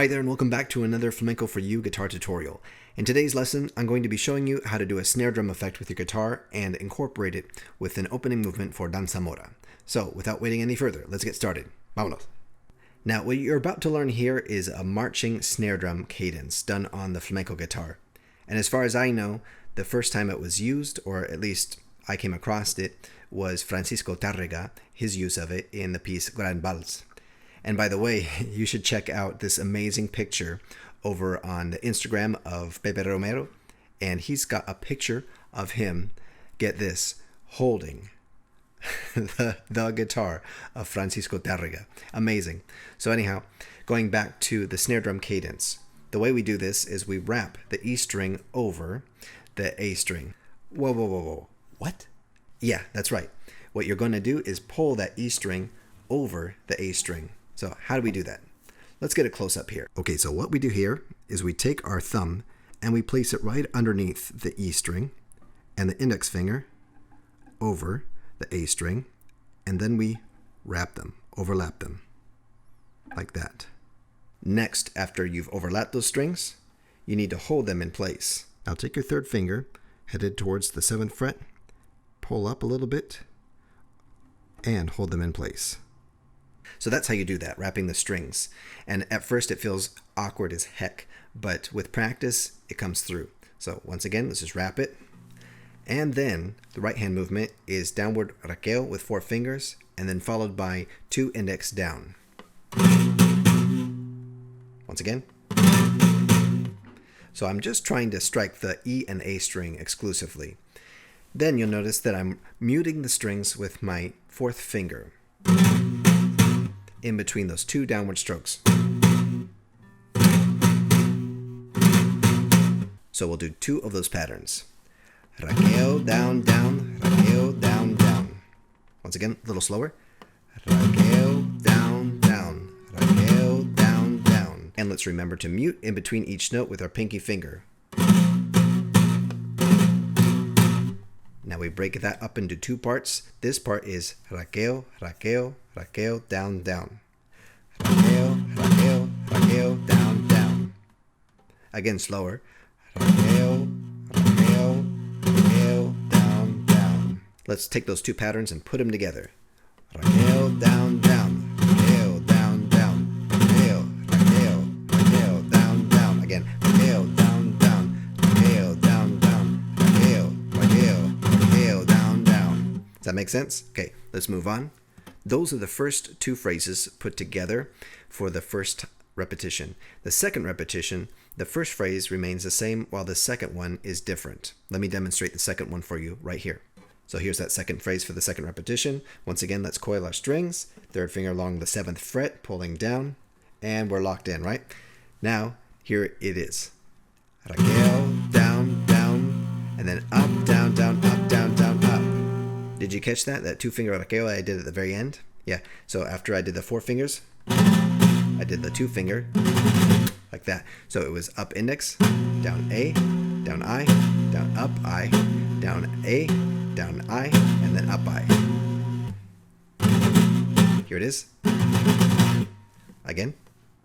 Hi there and welcome back to another Flamenco for You guitar tutorial. In today's lesson, I'm going to be showing you how to do a snare drum effect with your guitar and incorporate it with an opening movement for Danza Mora. So, without waiting any further, let's get started. Vámonos! Now, what you're about to learn here is a marching snare drum cadence done on the flamenco guitar. And as far as I know, the first time it was used, or at least I came across it, was Francisco Tárrega, his use of it in the piece Gran Vals. And by the way, you should check out this amazing picture over on the Instagram of Pepe Romero. And he's got a picture of him, get this, holding the guitar of Francisco Tárrega. Amazing. So anyhow, going back to the snare drum cadence. The way we do this is we wrap the E string over the A string. Whoa. What? Yeah, that's right. What you're going to do is pull that E string over the A string. So how do we do that? Let's get a close up here. Okay, so what we do here is we take our thumb and we place it right underneath the E string and the index finger over the A string, and then we wrap them, overlap them, like that. Next, after you've overlapped those strings, you need to hold them in place. Now take your third finger, headed towards the 7th fret, pull up a little bit, and hold them in place. So that's how you do that, wrapping the strings. And at first it feels awkward as heck, but with practice, it comes through. So once again, let's just wrap it. And then the right hand movement is downward raqueo with 4 fingers, and then followed by 2 index down. Once again. So I'm just trying to strike the E and A string exclusively. Then you'll notice that I'm muting the strings with my 4th finger in between those 2 downward strokes. So we'll do 2 of those patterns. Raqueo, down, down, raqueo, down, down. Once again, a little slower. Raqueo, down, down, raqueo, down, down. And let's remember to mute in between each note with our pinky finger. Now we break that up into 2 parts. This part is raqueo, raqueo, raqueo, down, down. Raqueo, raqueo, raqueo, down, down. Again, slower. Raqueo, raqueo, raqueo, down, down. Let's take those 2 patterns and put them together. Raqueo, down, down. Raqueo, down, down. Raqueo, raqueo, raqueo, down, down. Again, raqueo, down, down. Raqueo, down, down. Raqueo, raqueo, raqueo, down, down. Does that make sense? Okay, let's move on. Those are the first 2 phrases put together for the first repetition. The second repetition, the first phrase remains the same while the second one is different. Let me demonstrate the second one for you right here. So here's that second phrase for the second repetition. Once again, let's coil our strings. 3rd finger along the 7th fret, pulling down, and we're locked in, right? Now, here it is. Raqueo, down, down, and then up, down, down, up, down, down, up. Did you catch that? That 2-finger raqueo I did at the very end? Yeah, so after I did the 4 fingers, I did the 2-finger, like that. So it was up index, down A, down I, down up I, down A, down I, and then up I. Here it is. Again.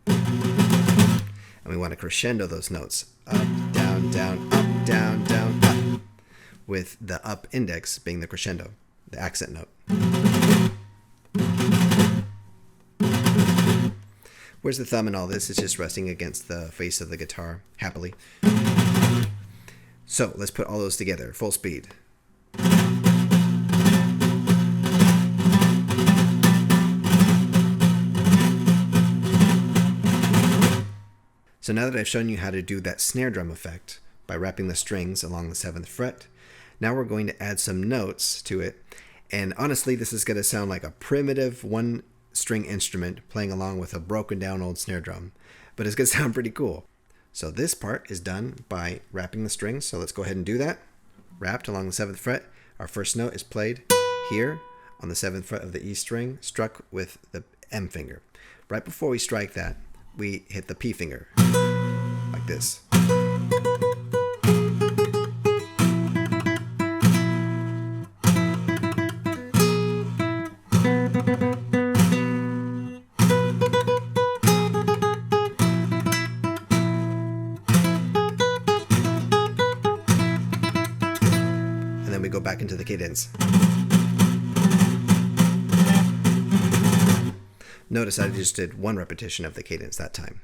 And we want to crescendo those notes. Up, down, down, up, down, down, up. With the up index being the crescendo, the accent note. Where's the thumb in all this? It's just resting against the face of the guitar, happily. So let's put all those together, full speed. So now that I've shown you how to do that snare drum effect by wrapping the strings along the 7th fret, now we're going to add some notes to it. And honestly, this is going to sound like a primitive 1-string instrument playing along with a broken down old snare drum. But it's going to sound pretty cool. So this part is done by wrapping the strings. So let's go ahead and do that. Wrapped along the 7th fret. Our first note is played here on the 7th fret of the E string, struck with the M finger. Right before we strike that, we hit the P finger, like this. then we go back into the cadence. Notice I just did one repetition of the cadence that time.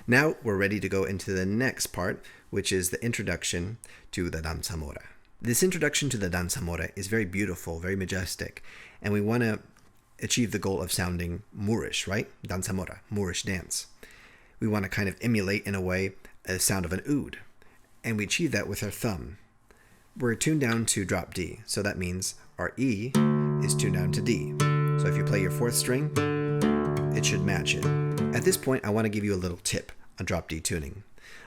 Now we're ready to go into the next part, which is the introduction to the Danza Mora. This introduction to the Danza Mora is very beautiful, very majestic, and we want to achieve the goal of sounding moorish, right? Danza Mora, moorish dance. We want to kind of emulate, in a way, a sound of an oud, and we achieve that with our thumb. We're tuned down to drop D, so that means our E is tuned down to D. So if you play your 4th string, it should match it. At this point, I want to give you a little tip on drop D tuning.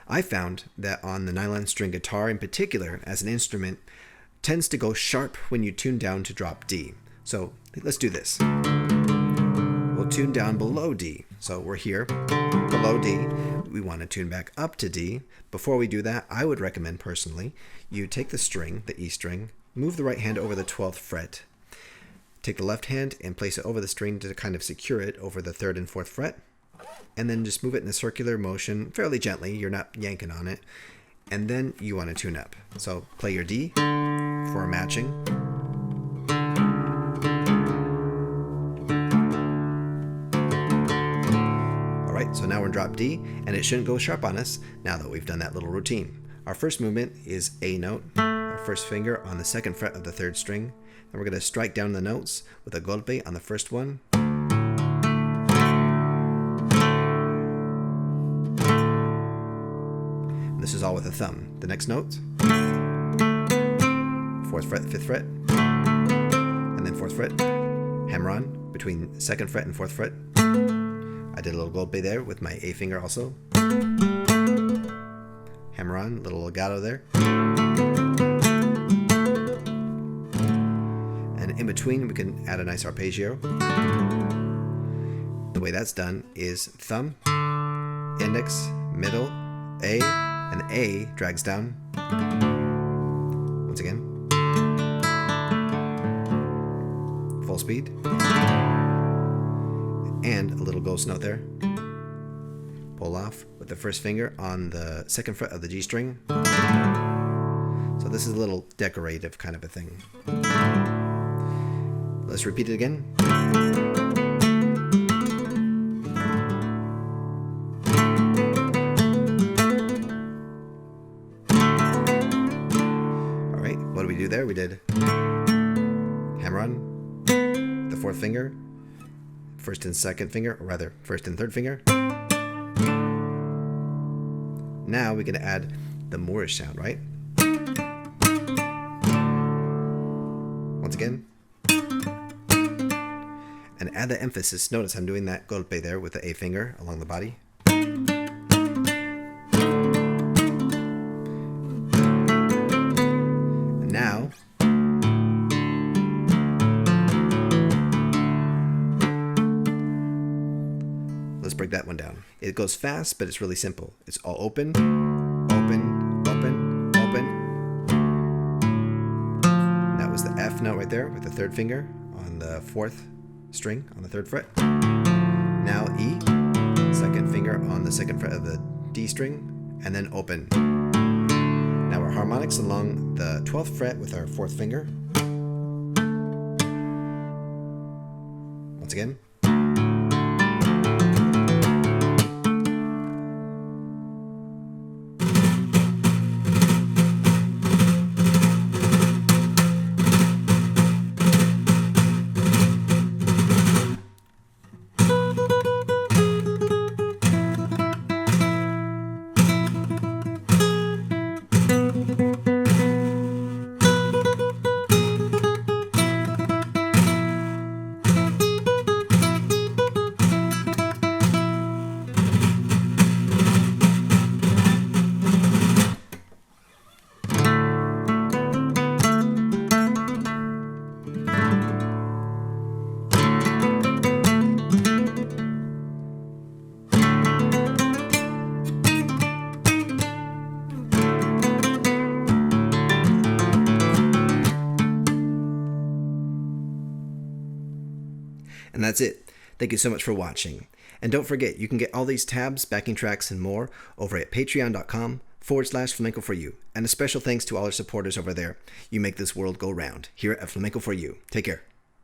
I found that on the nylon string guitar in particular, as an instrument, tends to go sharp when you tune down to drop D. So let's do this. We'll tune down below D. So we're here, below D. We want to tune back up to D. Before we do that, I would recommend personally, you take the string, the E string, move the right hand over the 12th fret, take the left hand and place it over the string to kind of secure it over the 3rd and 4th fret, and then just move it in a circular motion fairly gently. You're not yanking on it. And then you want to tune up. So play your D for matching. All right, so now we're in drop D, and it shouldn't go sharp on us now that we've done that little routine. Our first movement is A note, our first finger on the 2nd fret of the 3rd string. Then we're going to strike down the notes with a golpe on the first one. And this is all with a thumb. The next note, 4th fret, 5th fret, and then 4th fret. Hammer on between 2nd fret and 4th fret. I did a little golpe there with my A finger also. Hammer on, little legato there. In between, we can add a nice arpeggio. The way that's done is thumb, index, middle, A, and A drags down. Once again. Full speed. And a little ghost note there. Pull off with the first finger on the 2nd fret of the G string. So this is a little decorative kind of a thing. Let's repeat it again. All right, what did we do there? We did hammer on the 4th finger, 1st and 2nd finger, or rather 1st and 3rd finger. Now we're going to add the moorish sound, right? Once again. And add the emphasis. Notice I'm doing that golpe there with the A finger along the body. And now, let's break that one down. It goes fast, but it's really simple. It's all open, open, open, open. That was the F note right there with the 3rd finger on the 4th string on the 3rd fret. Now E, 2nd finger on the 2nd fret of the D string, and then open. Now our harmonics along the 12th fret with our 4th finger. Once again. And that's it. Thank you so much for watching. And don't forget, you can get all these tabs, backing tracks, and more over at patreon.com patreon.com/Flamenco for you. And a special thanks to all our supporters over there. You make this world go round. Here at Flamenco for You. Take care.